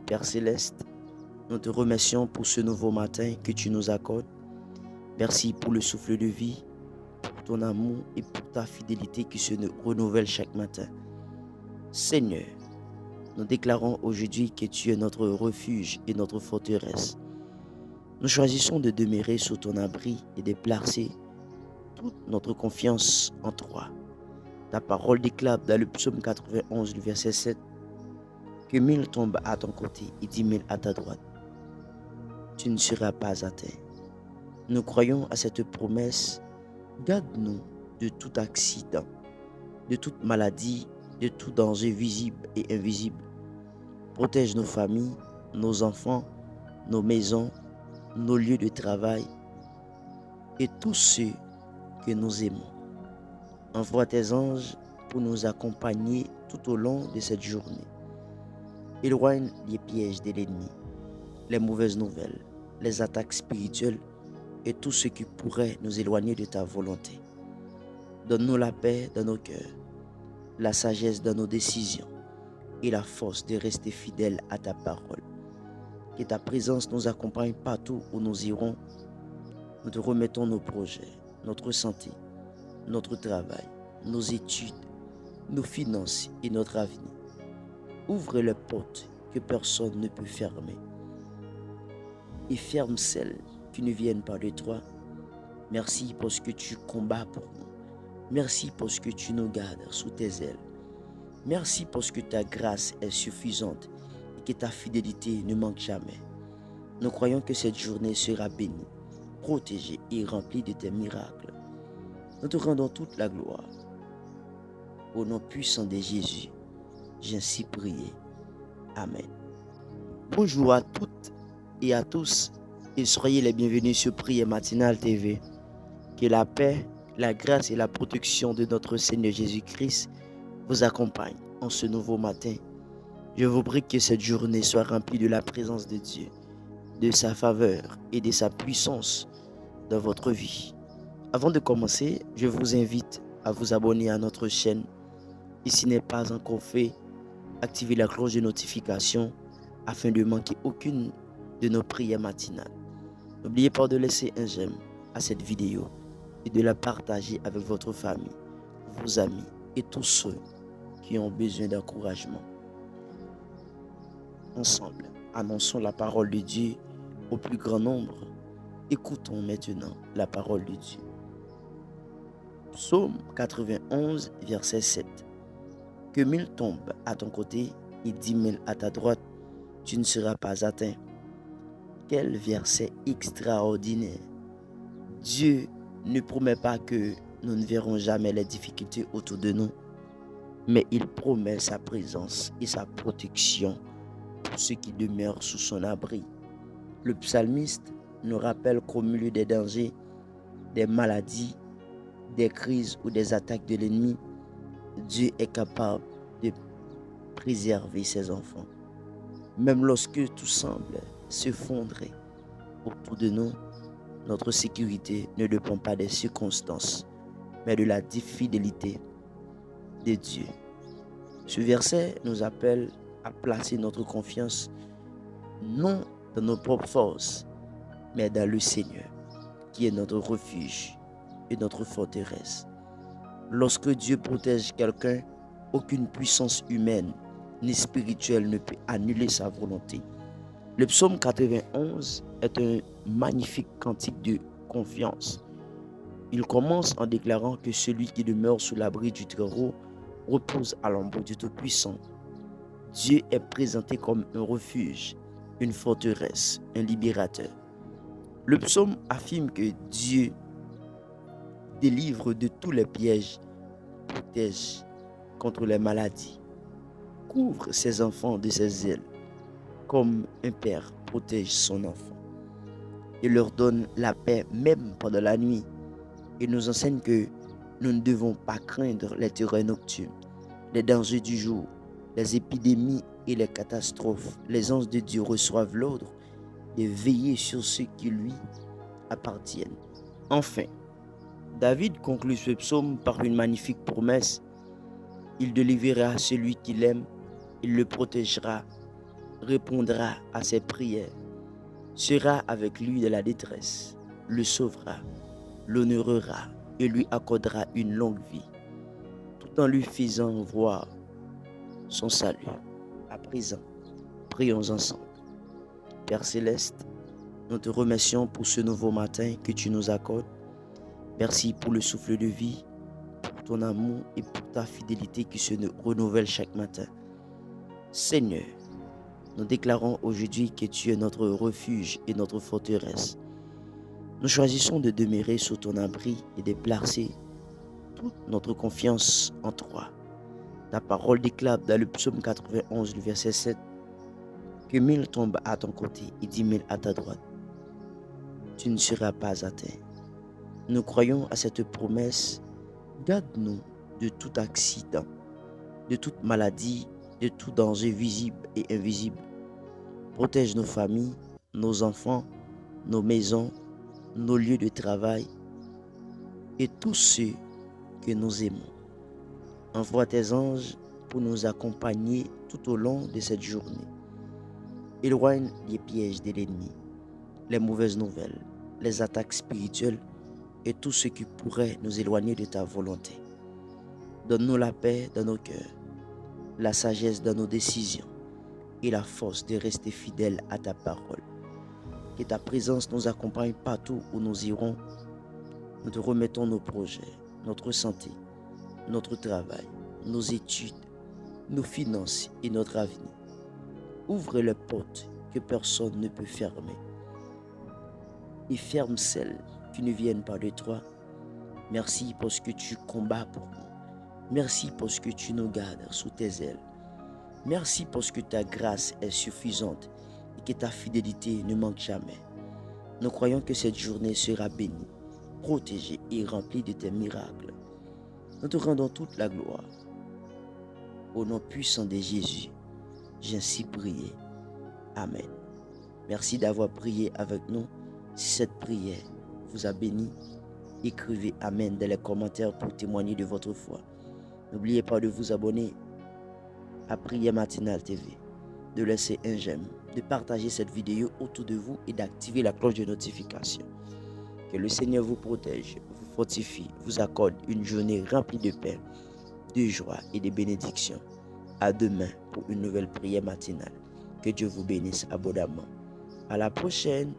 Père Céleste, nous te remercions pour ce nouveau matin que tu nous accordes. Merci pour le souffle de vie, pour ton amour et pour ta fidélité qui se renouvelle chaque matin. Seigneur, nous déclarons aujourd'hui que tu es notre refuge et notre forteresse. Nous choisissons de demeurer sous ton abri et de placer toute notre confiance en toi. Ta parole déclare dans le psaume 91, le verset 7, que 1000 tombent à ton côté et 10 000 à ta droite. Tu ne seras pas atteint. Nous croyons à cette promesse. Garde-nous de tout accident, de toute maladie, de tout danger visible et invisible. Protège nos familles, nos enfants, nos maisons, nos lieux de travail et tous ceux que nous aimons. Envoie tes anges pour nous accompagner tout au long de cette journée. Éloigne les pièges de l'ennemi, les mauvaises nouvelles, les attaques spirituelles et tout ce qui pourrait nous éloigner de ta volonté. Donne-nous la paix dans nos cœurs, la sagesse dans nos décisions et la force de rester fidèles à ta parole. Que ta présence nous accompagne partout où nous irons. Nous te remettons nos projets, notre santé, notre travail, nos études, nos finances et notre avenir. Ouvre les portes que personne ne peut fermer et ferme celles qui ne viennent pas de toi. Merci parce que tu combats pour nous. Merci parce que tu nous gardes sous tes ailes. Merci parce que ta grâce est suffisante et que ta fidélité ne manque jamais. Nous croyons que cette journée sera bénie, protégée et remplie de tes miracles. Nous te rendons toute la gloire. Au nom puissant de Jésus, j'ai ainsi prié. Amen. Bonjour à toutes et à tous et soyez les bienvenus sur Prière Matinale TV. Que la paix, la grâce et la protection de notre Seigneur Jésus-Christ vous accompagnent en ce nouveau matin. Je vous prie que cette journée soit remplie de la présence de Dieu, de sa faveur et de sa puissance dans votre vie. Avant de commencer, je vous invite à vous abonner à notre chaîne. Et si ce n'est pas encore fait, activez la cloche de notification afin de ne manquer aucune de nos prières matinales. N'oubliez pas de laisser un j'aime à cette vidéo et de la partager avec votre famille, vos amis et tous ceux qui ont besoin d'encouragement. Ensemble, annonçons la parole de Dieu au plus grand nombre. Écoutons maintenant la parole de Dieu. Psaume 91, verset 7. Que 1000 tombent à ton côté et 10 000 à ta droite, tu ne seras pas atteint. Quel verset extraordinaire! Dieu ne promet pas que nous ne verrons jamais les difficultés autour de nous, mais il promet sa présence et sa protection pour ceux qui demeurent sous son abri. Le psalmiste nous rappelle qu'au milieu des dangers, des maladies, des crises ou des attaques de l'ennemi, Dieu est capable de préserver ses enfants. Même lorsque tout semble s'effondrer autour de nous, notre sécurité ne dépend pas des circonstances, mais de la fidélité de Dieu. Ce verset nous appelle à placer notre confiance non dans nos propres forces, mais dans le Seigneur, qui est notre refuge et notre forteresse. Lorsque Dieu protège quelqu'un, aucune puissance humaine ni spirituelle ne peut annuler sa volonté. Le psaume 91 est un magnifique cantique de confiance. Il commence en déclarant que celui qui demeure sous l'abri du Très-Haut repose à l'ombre du Tout-Puissant. Dieu est présenté comme un refuge, une forteresse, un libérateur. Le psaume affirme que Dieu délivre de tous les pièges, protège contre les maladies, couvre ses enfants de ses ailes, comme un père protège son enfant. Il leur donne la paix même pendant la nuit. Il nous enseigne que nous ne devons pas craindre les terreurs nocturnes, les dangers du jour, les épidémies et les catastrophes. Les anges de Dieu reçoivent l'ordre de veiller sur ceux qui lui appartiennent. Enfin, David conclut ce psaume par une magnifique promesse. Il délivrera celui qu'il aime, il le protégera répondra à ses prières, sera avec lui de la détresse, le sauvera, l'honorera et lui accordera une longue vie, tout en lui faisant voir son salut. À présent, prions ensemble. Père Céleste, nous te remercions pour ce nouveau matin que tu nous accordes. Merci pour le souffle de vie, pour ton amour et pour ta fidélité qui se renouvelle chaque matin. Seigneur, nous déclarons aujourd'hui que tu es notre refuge et notre forteresse. Nous choisissons de demeurer sous ton abri et de placer toute notre confiance en toi. Ta parole déclare dans le psaume 91, le verset 7, que 1000 tombent à ton côté et 10 000 à ta droite. Tu ne seras pas atteint. Nous croyons à cette promesse. Garde-nous de tout accident, de toute maladie, de tout danger visible et invisible. Protège nos familles, nos enfants, nos maisons, nos lieux de travail et tous ceux que nous aimons. Envoie tes anges pour nous accompagner tout au long de cette journée. Éloigne les pièges de l'ennemi, les mauvaises nouvelles, les attaques spirituelles et tout ce qui pourrait nous éloigner de ta volonté. Donne-nous la paix dans nos cœurs, la sagesse dans nos décisions et la force de rester fidèles à ta parole. Que ta présence nous accompagne partout où nous irons. Nous te remettons nos projets, notre santé, notre travail, nos études, nos finances et notre avenir. Ouvre les portes que personne ne peut fermer et ferme celles qui ne viennent pas de toi. Merci parce que tu combats pour nous. Merci parce que tu nous gardes sous tes ailes. Merci parce que ta grâce est suffisante et que ta fidélité ne manque jamais. Nous croyons que cette journée sera bénie, protégée et remplie de tes miracles. Nous te rendons toute la gloire. Au nom puissant de Jésus, j'ai ainsi prié. Amen. Merci d'avoir prié avec nous. Si cette prière vous a béni, écrivez Amen dans les commentaires pour témoigner de votre foi. N'oubliez pas de vous abonner à Prière Matinale TV, de laisser un j'aime, de partager cette vidéo autour de vous et d'activer la cloche de notification. Que le Seigneur vous protège, vous fortifie, vous accorde une journée remplie de paix, de joie et de bénédictions. À demain pour une nouvelle prière matinale. Que Dieu vous bénisse abondamment. À la prochaine.